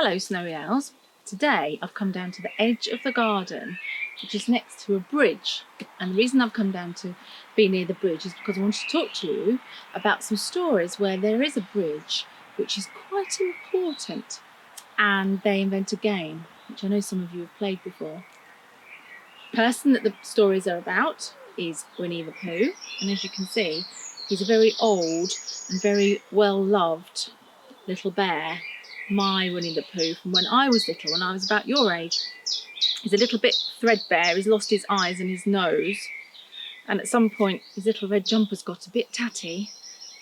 Hello Snowy Owls. Today I've come down to the edge of the garden, which is next to a bridge. And the reason I've come down to be near the bridge is because I want to talk to you about some stories where there is a bridge which is quite important, and they invent a game which I know some of you have played before. The person that the stories are about is Winnie the Pooh, and as you can see, he's a very old and very well-loved little bear. My Winnie the Pooh from when I was little, when I was about your age. He's a little bit threadbare, he's lost his eyes and his nose, and at some point his little red jumper's got a bit tatty,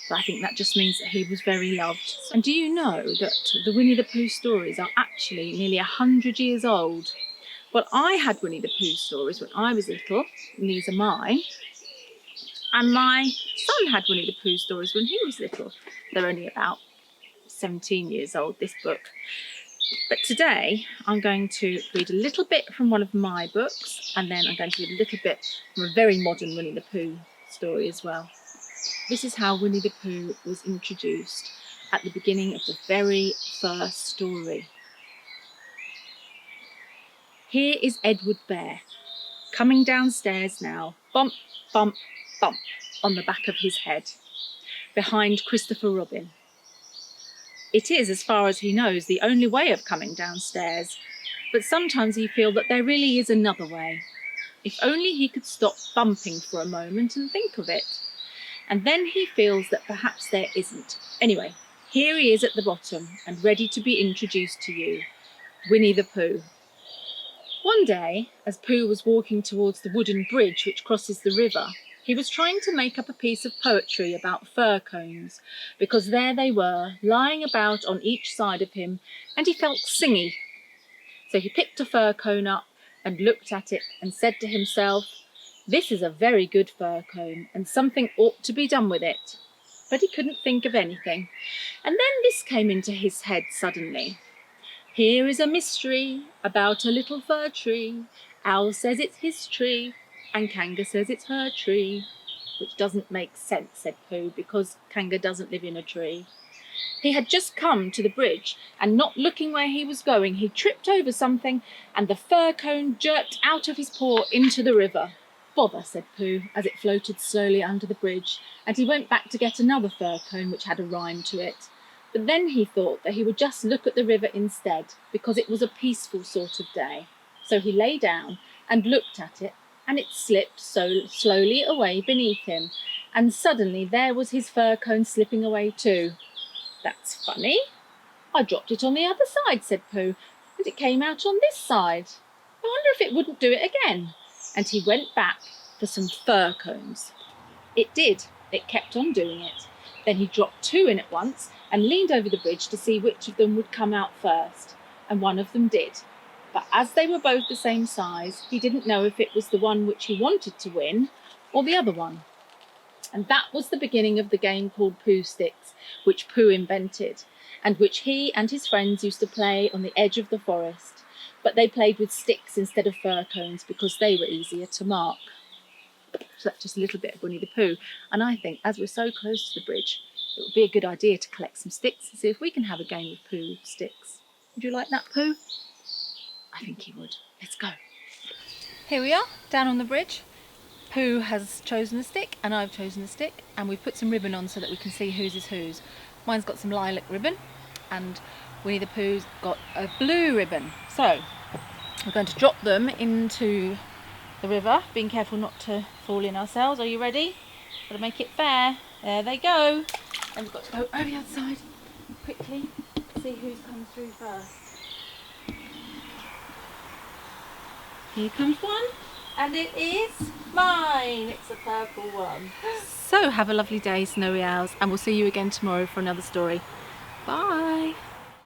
but I think that just means that he was very loved. And do you know that the Winnie the Pooh stories are actually nearly 100 years old? Well, I had Winnie the Pooh stories when I was little, and these are mine, and my son had Winnie the Pooh stories when he was little. They're only about 17 years old, this book. But today I'm going to read a little bit from one of my books, and then I'm going to read a little bit from a very modern Winnie the Pooh story as well. This is how Winnie the Pooh was introduced at the beginning of the very first story. Here is Edward Bear, coming downstairs now, bump, bump, bump, on the back of his head, behind Christopher Robin. It is, as far as he knows, the only way of coming downstairs, but sometimes he feels that there really is another way. If only he could stop bumping for a moment and think of it. And then he feels that perhaps there isn't. Anyway, here he is at the bottom and ready to be introduced to you, Winnie the Pooh. One day, as Pooh was walking towards the wooden bridge which crosses the river, he was trying to make up a piece of poetry about fir cones, because there they were, lying about on each side of him, and he felt singy. So he picked a fir cone up and looked at it and said to himself, "This is a very good fir cone, and something ought to be done with it." But he couldn't think of anything. And then this came into his head suddenly. "Here is a mystery about a little fir tree. Owl says it's his tree, and Kanga says it's her tree." Which doesn't make sense, said Pooh, because Kanga doesn't live in a tree. He had just come to the bridge, and not looking where he was going, he tripped over something, and the fir cone jerked out of his paw into the river. "Bother," said Pooh, as it floated slowly under the bridge, and he went back to get another fir cone which had a rhyme to it. But then he thought that he would just look at the river instead, because it was a peaceful sort of day. So he lay down and looked at it, and it slipped so slowly away beneath him, and suddenly there was his fir cone slipping away too. "That's funny. I dropped it on the other side," said Pooh, "and it came out on this side. I wonder if it wouldn't do it again." And he went back for some fir cones. It did. It kept on doing it. Then he dropped two in at once and leaned over the bridge to see which of them would come out first, and one of them did. But as they were both the same size, he didn't know if it was the one which he wanted to win or the other one. And that was the beginning of the game called Poo Sticks, which Pooh invented, and which he and his friends used to play on the edge of the forest. But they played with sticks instead of fir cones because they were easier to mark. So that's just a little bit of Winnie the Pooh. And I think, as we're so close to the bridge, it would be a good idea to collect some sticks and see if we can have a game of Pooh Sticks. Would you like that, Pooh? I think he would. Let's go. Here we are, down on the bridge. Pooh has chosen a stick and I've chosen a stick, and we've put some ribbon on so that we can see whose is whose. Mine's got some lilac ribbon and Winnie the Pooh's got a blue ribbon. So we're going to drop them into the river, being careful not to fall in ourselves. Are you ready? Got to make it fair. There they go. And we've got to go over the other side quickly, see who's come through first. Here comes one, and it is mine. It's a purple one. So have a lovely day, Snowy Owls, and we'll see you again tomorrow for another story. Bye.